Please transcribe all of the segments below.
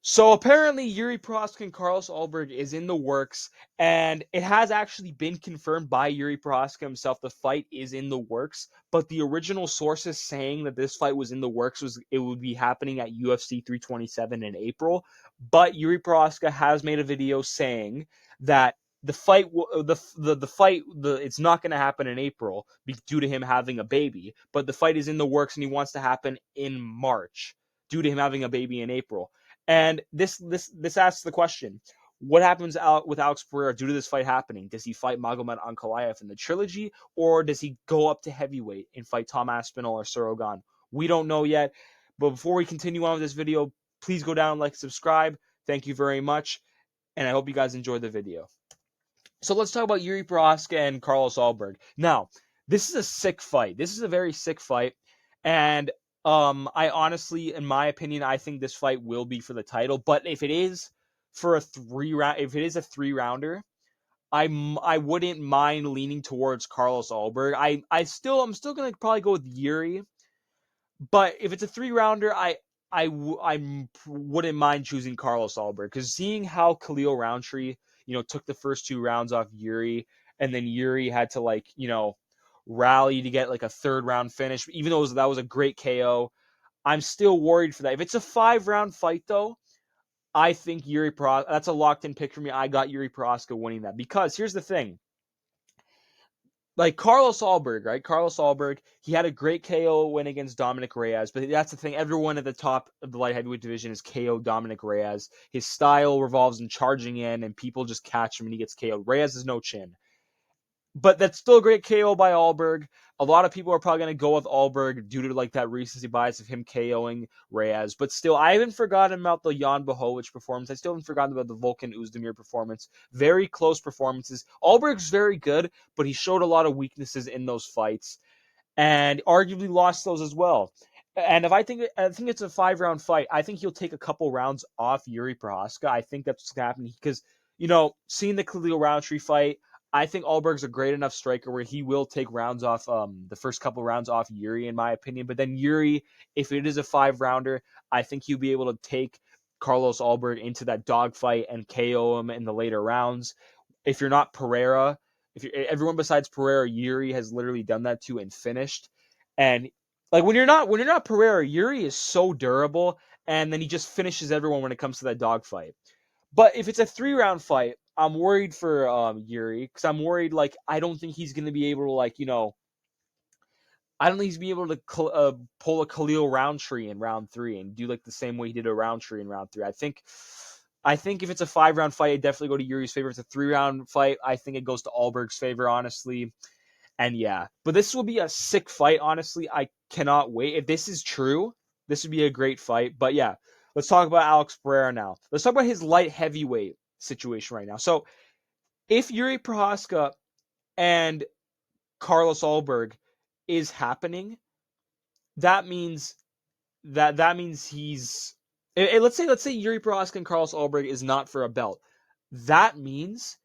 So apparently Jiri Prochazka and Carlos Ulberg is in the works, and it has actually been confirmed by Jiri Prochazka himself. The fight is in the works, but the original sources saying that this fight was in the works was it would be happening at UFC 327 in April. But Jiri Prochazka has made a video saying that the fight it's not going to happen in April due to him having a baby, but the fight is in the works and he wants to happen in March due to him having a baby in April. And this asks the question: what happens out with Alex Pereira due to this fight happening? Does he fight Magomed Ankalaev in the trilogy, or does he go up to heavyweight and fight Tom Aspinall or Sorogan? We don't know yet. But before we continue on with this video, please go down, like, subscribe. Thank you very much, and I hope you guys enjoyed the video. So let's talk about Jiri Prochazka and Carlos Ulberg. Now, this is a sick fight. This is a very sick fight, and I honestly, in my opinion, I think this fight will be for the title. But if it is for a three rounder, I wouldn't mind leaning towards Carlos Ulberg. I'm still gonna probably go with Jiri, but if it's a three rounder, I wouldn't mind choosing Carlos Ulberg because seeing how Khalil Roundtree, took the first two rounds off Jiri, and then Jiri had to rally to get like a third round finish, even though that was a great KO. I'm still worried for that. If it's a 5-round fight though, I think that's a locked in pick for me. I got Jiri Prochazka winning that because here's the thing. Like Carlos Ulberg, right? Carlos Ulberg, he had a great KO win against Dominic Reyes, but that's the thing. Everyone at the top of the light heavyweight division is KO Dominic Reyes. His style revolves in charging in, and people just catch him and he gets KO'd. Reyes has no chin. But that's still a great KO by Ulberg. A lot of people are probably going to go with Ulberg due to that recency bias of him KOing Reyes. But still, I haven't forgotten about the Jan Blachowicz performance. I still haven't forgotten about the Volkan Oezdemir performance. Very close performances. Ulberg's very good, but he showed a lot of weaknesses in those fights and arguably lost those as well. And if I think it's a 5-round fight, I think he'll take a couple rounds off Jiri Prochazka. I think that's what's going to happen because, seeing the Khalil Roundtree fight, I think Ulberg's a great enough striker where he will take rounds off the first couple rounds off Jiri, in my opinion. But then Jiri, if it is a 5-rounder, I think he'll be able to take Carlos Ulberg into that dogfight and KO him in the later rounds. If you're not Pereira, everyone besides Pereira, Jiri has literally done that too and finished. And when you're not Pereira, Jiri is so durable, and then he just finishes everyone when it comes to that dogfight. But if it's a 3-round fight, I'm worried for Jiri because I'm worried I don't think he's going to be able to I don't think he's going to be able to pull a Khalil Roundtree in round 3 and do the same way he did a Roundtree in round 3. I think if it's a 5-round fight, I definitely go to Jiri's favor. If it's a 3-round fight, I think it goes to Ulberg's favor, honestly. And yeah, but this will be a sick fight, honestly. I cannot wait. If this is true, this would be a great fight. But yeah, let's talk about Alex Pereira now. Let's talk about his light heavyweight situation right now. So if Jiri Prochazka and Carlos Ulberg is happening, that means he's let's say Jiri Prochazka and Carlos Ulberg is not for a belt. That means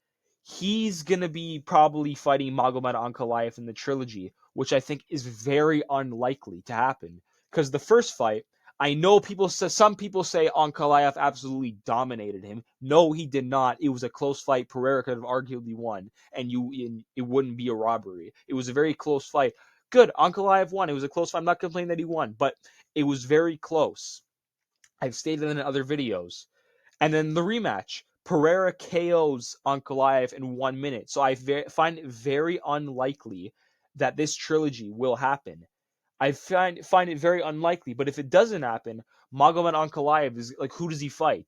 he's going to be probably fighting Magomed Ankalaev in the trilogy, which I think is very unlikely to happen. Because the first fight, I know some people say Ankalaev absolutely dominated him. No, he did not. It was a close fight. Pereira could have arguably won, and it wouldn't be a robbery. It was a very close fight. Good, Ankalaev won. It was a close fight. I'm not complaining that he won, but it was very close. I've stated in other videos. And then the rematch. Pereira KOs Ankalaev in 1 minute. So I find it very unlikely that this trilogy will happen. I find it very unlikely. But if it doesn't happen, Magomed Ankalaev is who does he fight?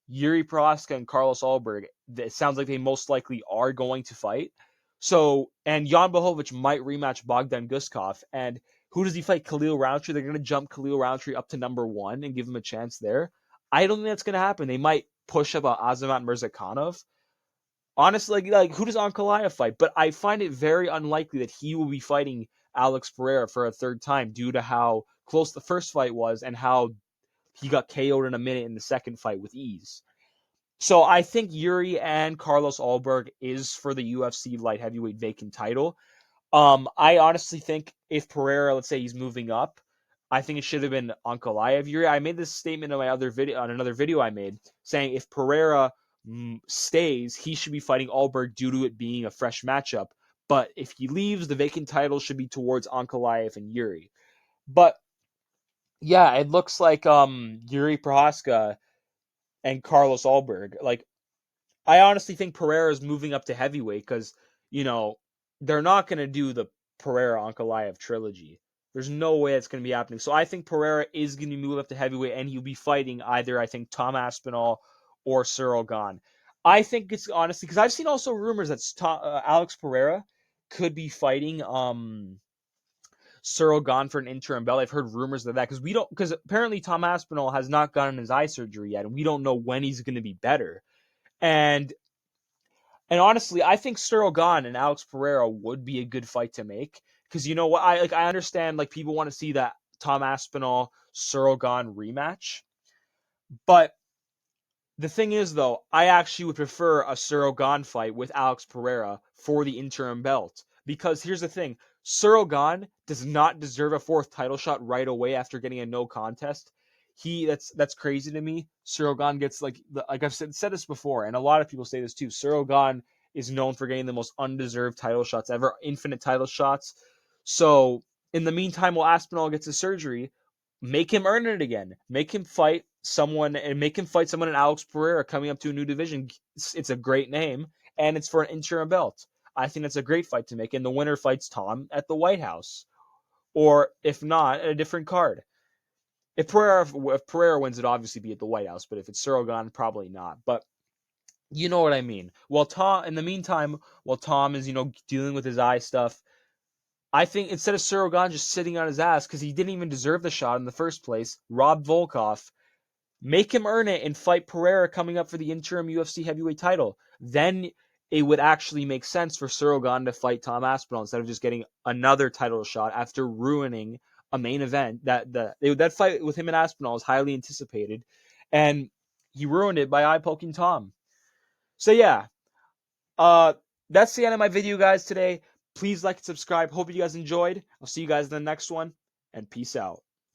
Jiri Prochazka and Carlos Ulberg. It sounds like they most likely are going to fight. So, and Jan Blachowicz might rematch Bogdan Guskov. And who does he fight? Khalil Roundtree. They're going to jump Khalil Roundtree up to number 1 and give him a chance there. I don't think that's going to happen. They might push up Azamat Mirzakhanov. Honestly, who does Ankalaev fight? But I find it very unlikely that he will be fighting Alex Pereira for a third time due to how close the first fight was and how he got KO'd in a minute in the second fight with ease. So I think Jiri and Carlos Ulberg is for the UFC light heavyweight vacant title. I honestly think if Pereira, let's say he's moving up, I think it should have been Ankalaev Yuri. I made this statement in my other video, on another video I made, saying if Pereira stays, he should be fighting Ulberg due to it being a fresh matchup. But if he leaves, the vacant title should be towards Ankalaev and Yuri. But yeah, it looks like Jiri Prochazka and Carlos Ulberg. Like, I honestly think Pereira is moving up to heavyweight because, you know, they're not going to do the Pereira Ankalaev trilogy. There's no way it's going to be happening. So I think Pereira is going to move up to heavyweight, and he'll be fighting either, I think, Tom Aspinall or Cyril Gane. I think it's honestly because I've seen also rumors that Alex Pereira could be fighting Cyril Gane for an interim belt. I've heard rumors of that because apparently Tom Aspinall has not gotten his eye surgery yet, and we don't know when he's going to be better. And honestly, I think Cyril Gane and Alex Pereira would be a good fight to make because you know what I understand like people want to see that Tom Aspinall Cyril Gane rematch, but the thing is though, I actually would prefer a Cyril Gane fight with Alex Pereira for the interim belt because here's the thing: Cyril Gane does not deserve a fourth title shot right away after getting a no contest. That's crazy to me. Cyril Gane gets like I've said this before, and a lot of people say this too. Cyril Gane is known for getting the most undeserved title shots ever, infinite title shots. So in the meantime, while Aspinall gets his surgery, make him earn it again. Make him fight someone in Alex Pereira coming up to a new division. It's a great name, and it's for an interim belt. I think that's a great fight to make, and the winner fights Tom at the White House, or if not, at a different card. If Pereira wins, it obviously be at the White House, but if it's Cyril Gane, probably not. But you know what I mean. In the meantime, while Tom is dealing with his eye stuff, I think instead of Cyril Gane just sitting on his ass because he didn't even deserve the shot in the first place, Rob Volkov, make him earn it and fight Pereira coming up for the interim UFC heavyweight title. Then it would actually make sense for Cyril Gane to fight Tom Aspinall instead of just getting another title shot after ruining a main event. That fight with him and Aspinall is highly anticipated, and he ruined it by eye poking Tom. So yeah, uh, that's the end of my video, guys. Today, please like and subscribe. Hope you guys enjoyed. I'll see you guys in the next one, and peace out.